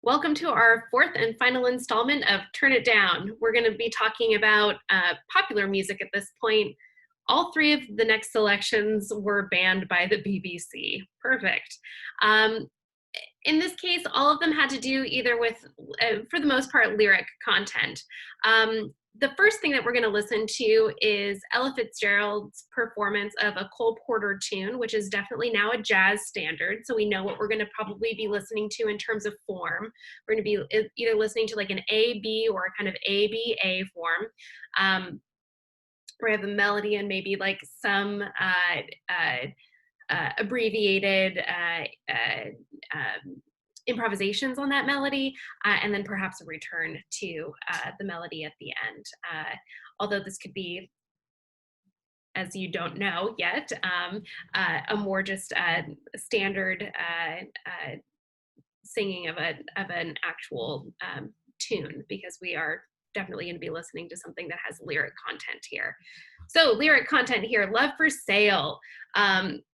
Welcome to our fourth and final installment of Turn It Down. We're going to be talking about popular music at this point. All three of the next selections were banned by the BBC. Perfect. In this case, all of them had to do either with, for the most part, lyric content. The first thing that we're going to listen to is Ella Fitzgerald's performance of a Cole Porter tune, which is definitely now a jazz standard. So we know what we're going to probably be listening to in terms of form. We're going to be either listening to like an A-B or a kind of A-B-A form. Where we have a melody and maybe like some abbreviated improvisations on that melody, and then perhaps a return to the melody at the end. Although this could be, as you don't know yet, a more just standard singing of an actual tune, because we are definitely going to be listening to something that has lyric content here. So lyric content here, Love for Sale.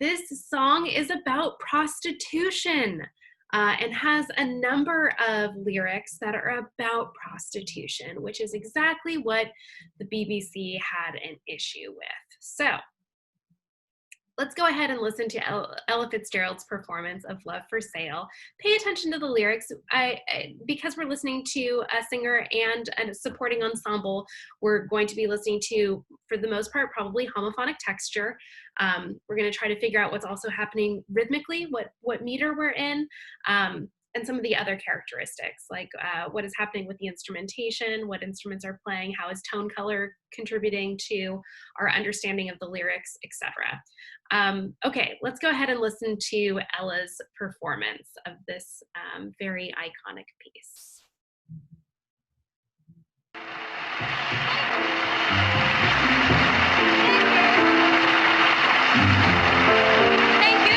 This song is about prostitution and has a number of lyrics that are about prostitution, which is exactly what the BBC had an issue with. So let's go ahead and listen to Ella Fitzgerald's performance of Love for Sale. Pay attention to the lyrics. Because we're listening to a singer and a supporting ensemble, we're going to be listening to, for the most part, probably homophonic texture. We're going to try to figure out what's also happening rhythmically, what meter we're in, and some of the other characteristics, like what is happening with the instrumentation, what instruments are playing, how is tone color contributing to our understanding of the lyrics, etc. Okay, let's go ahead and listen to Ella's performance of this very iconic piece. Thank you.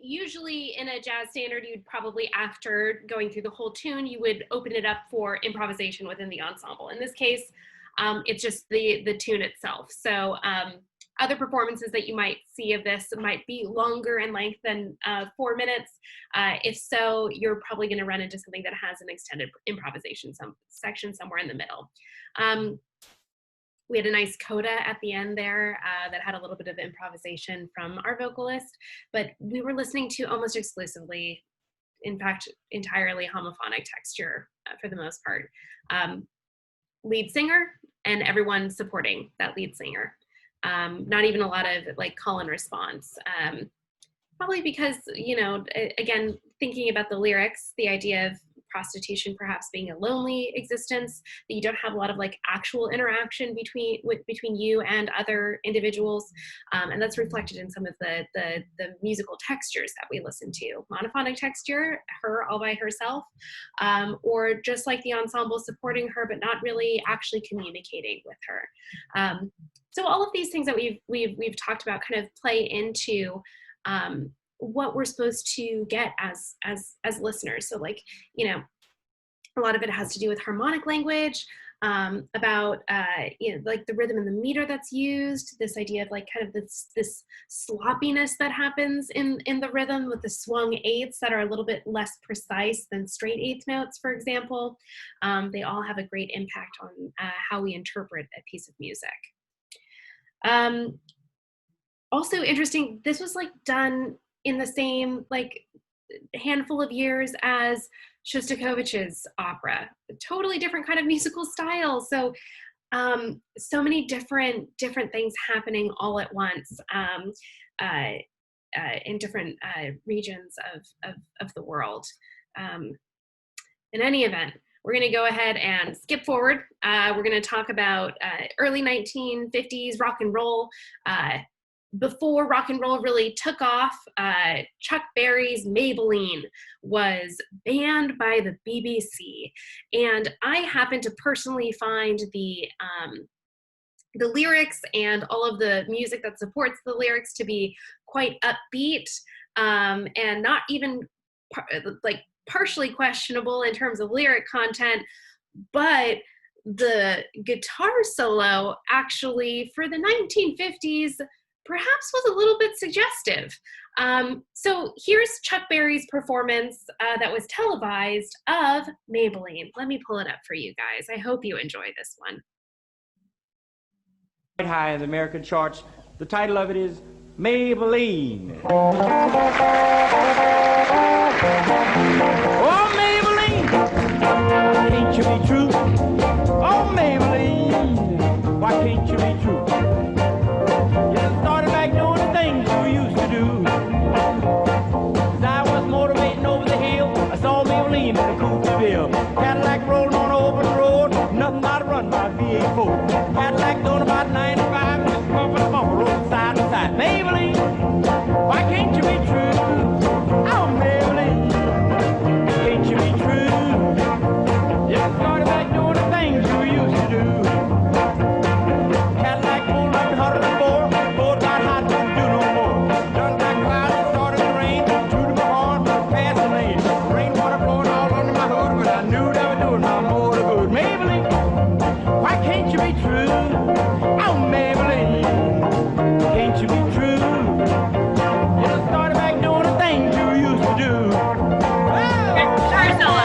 usually in a jazz standard, you'd probably, after going through the whole tune, you would open it up for improvisation within the ensemble. In this case, it's just the tune itself. So other performances that you might see of this might be longer in length than 4 minutes. If so, you're probably going to run into something that has an extended improvisation section somewhere in the middle. We had a nice coda at the end there that had a little bit of improvisation from our vocalist, but we were listening to almost exclusively, in fact, entirely homophonic texture for the most part. Lead singer and everyone supporting that lead singer. Not even a lot of like call and response. Probably because, you know, again, thinking about the lyrics, the idea of prostitution perhaps being a lonely existence, that you don't have a lot of like actual interaction between you and other individuals, and that's reflected in some of the musical textures that we listen to. Monophonic texture, her all by herself, or just like the ensemble supporting her but not really actually communicating with her. So all of these things that we've talked about kind of play into what we're supposed to get as listeners. So like, you know, a lot of it has to do with harmonic language, about you know, like the rhythm and the meter that's used, this idea of like kind of this sloppiness that happens in the rhythm with the swung eighths that are a little bit less precise than straight eighth notes, for example. They all have a great impact on how we interpret a piece of music. Also interesting, this was like done in the same like handful of years as Shostakovich's opera, a totally different kind of musical style. So so many different things happening all at once in different regions of the world. In any event, we're going to go ahead and skip forward. We're going to talk about early 1950s rock and roll. Before rock and roll really took off, Chuck Berry's Maybelline was banned by the BBC. And I happen to personally find the lyrics and all of the music that supports the lyrics to be quite upbeat, and not even partially questionable in terms of lyric content, but the guitar solo actually for the 1950s perhaps was a little bit suggestive. So here's Chuck Berry's performance that was televised of Maybelline. Let me pull it up for you guys. I hope you enjoy this one. Quite high in the American charts. The title of it is Maybelline. Oh, Maybelline, can't you be true? Oh, Maybelline, why can't you be true? You just started back doing the things you used to do. As I was motivating over the hill, I saw Maybelline in a coupe de ville. Cadillac rolling on over the road, nothing but a run by V8 Cadillac doing about 95, and just bumping the bumper, rolling side to side. Maybelline, why can't you be true? Oh, Maybelline, can't you be true? You started back doing the things you used to do. Cadillac pulled like 104, both got hot, couldn't do no more. Done got clouds, started to rain, tooted my horn, past the lane. Rainwater blowing all under my hood, but I knew they were doing my motor good. Maybelline, why can't you be true? Oh, Maybelline, can't you be true? You just started back doing the things you used to do. Guitar solo.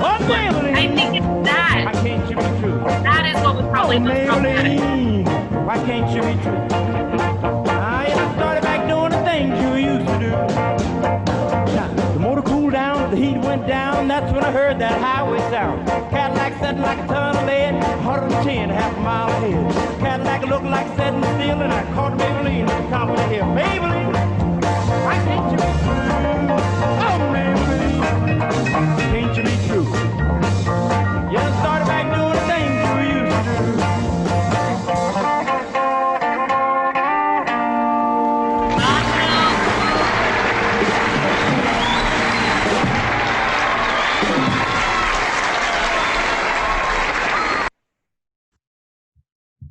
Oh, Maybelline, I think it's why that. can't you be true? That is what was probably Oh, most problematic. Maybelline, why can't you be true? You just started back doing the things you used to do. Now, the motor cooled down, the heat went down, that's when I heard that highway sound. Cadillac sitting like a ton of lead, 110, half a mile ahead. Cadillac looked like sitting still, and I caught Maybelline I want to hear Maybelline. Why can't you be true? Oh, Maybelline, can't you be true? You done started back doing the things you used to do.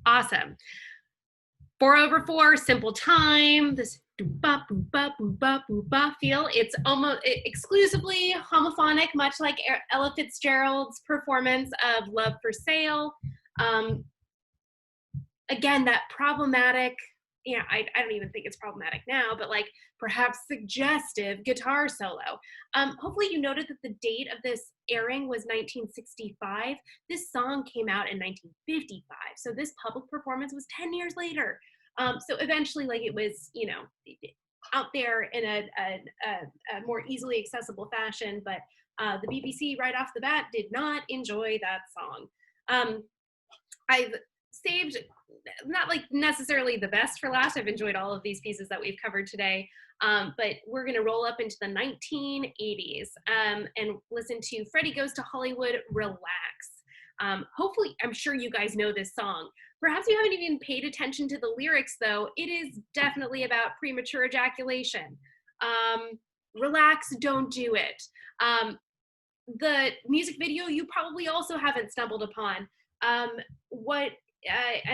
Awesome. 4/4, simple time, this doo-ba, boo-ba, boo-ba, boo-ba feel. It's almost exclusively homophonic, much like Ella Fitzgerald's performance of Love for Sale. Again, that problematic, I don't even think it's problematic now, but like perhaps suggestive guitar solo. Hopefully you noted that the date of this airing was 1965. This song came out in 1955. So this public performance was 10 years later. So eventually, like, it was, out there in a more easily accessible fashion, but the BBC right off the bat did not enjoy that song. I've saved, not like necessarily the best for last. I've enjoyed all of these pieces that we've covered today, but we're gonna roll up into the 1980s and listen to Freddie Goes to Hollywood, Relax. Hopefully, I'm sure you guys know this song. Perhaps you haven't even paid attention to the lyrics though. It is definitely about premature ejaculation. Relax, don't do it. The music video you probably also haven't stumbled upon. And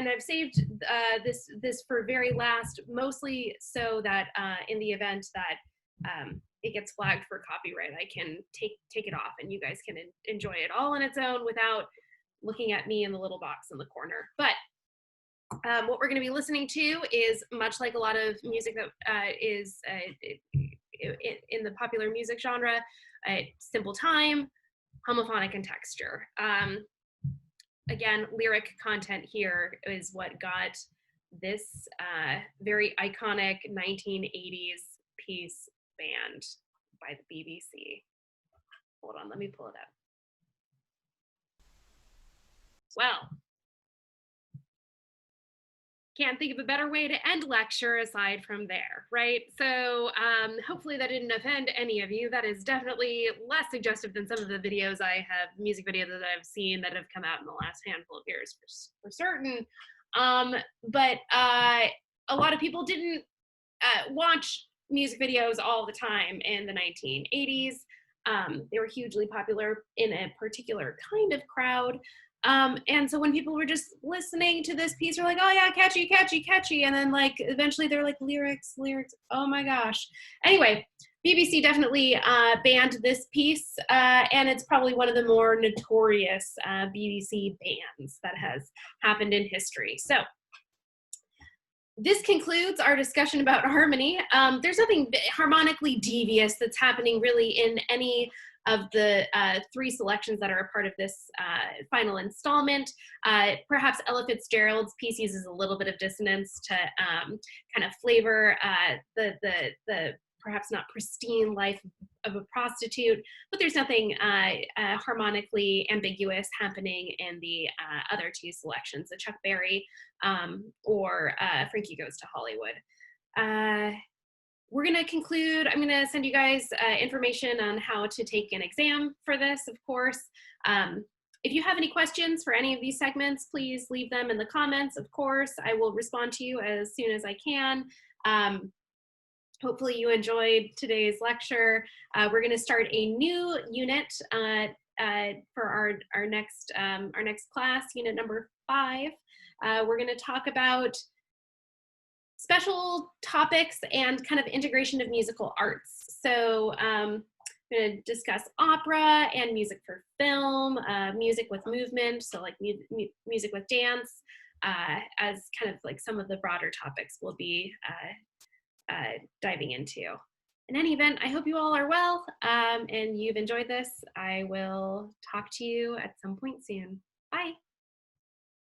I've saved this for very last, mostly so that in the event that it gets flagged for copyright, I can take it off and you guys can enjoy it all on its own without looking at me in the little box in the corner. But what we're going to be listening to is much like a lot of music that is in the popular music genre, simple time, homophonic, and texture. Again, lyric content here is what got this very iconic 1980s piece banned by the BBC. Hold on, let me pull it up. Well, can't think of a better way to end lecture aside from there, right? So hopefully that didn't offend any of you. That is definitely less suggestive than some of the videos music videos that I've seen that have come out in the last handful of years for certain. But a lot of people didn't watch music videos all the time in the 1980s. They were hugely popular in a particular kind of crowd. And so when people were just listening to this piece, they're like, oh yeah, catchy, catchy, catchy. And then like, eventually they're like, lyrics, oh my gosh. Anyway, BBC definitely banned this piece, and it's probably one of the more notorious BBC bans that has happened in history. So this concludes our discussion about harmony. There's nothing harmonically devious that's happening really in any of the three selections that are a part of this final installment. Perhaps Ella Fitzgerald's piece uses a little bit of dissonance to kind of flavor the perhaps not pristine life of a prostitute, but there's nothing harmonically ambiguous happening in the other two selections, the Chuck Berry or Frankie Goes to Hollywood. We're gonna conclude, I'm gonna send you guys information on how to take an exam for this, of course. If you have any questions for any of these segments, please leave them in the comments, of course. I will respond to you as soon as I can. Hopefully you enjoyed today's lecture. We're gonna start a new unit for our next class, unit number 5. We're gonna talk about special topics and kind of integration of musical arts. So I'm going to discuss opera and music for film, music with movement, so like music with dance, as kind of like some of the broader topics we'll be diving into. In any event, I hope you all are well and you've enjoyed this. I will talk to you at some point soon. Bye.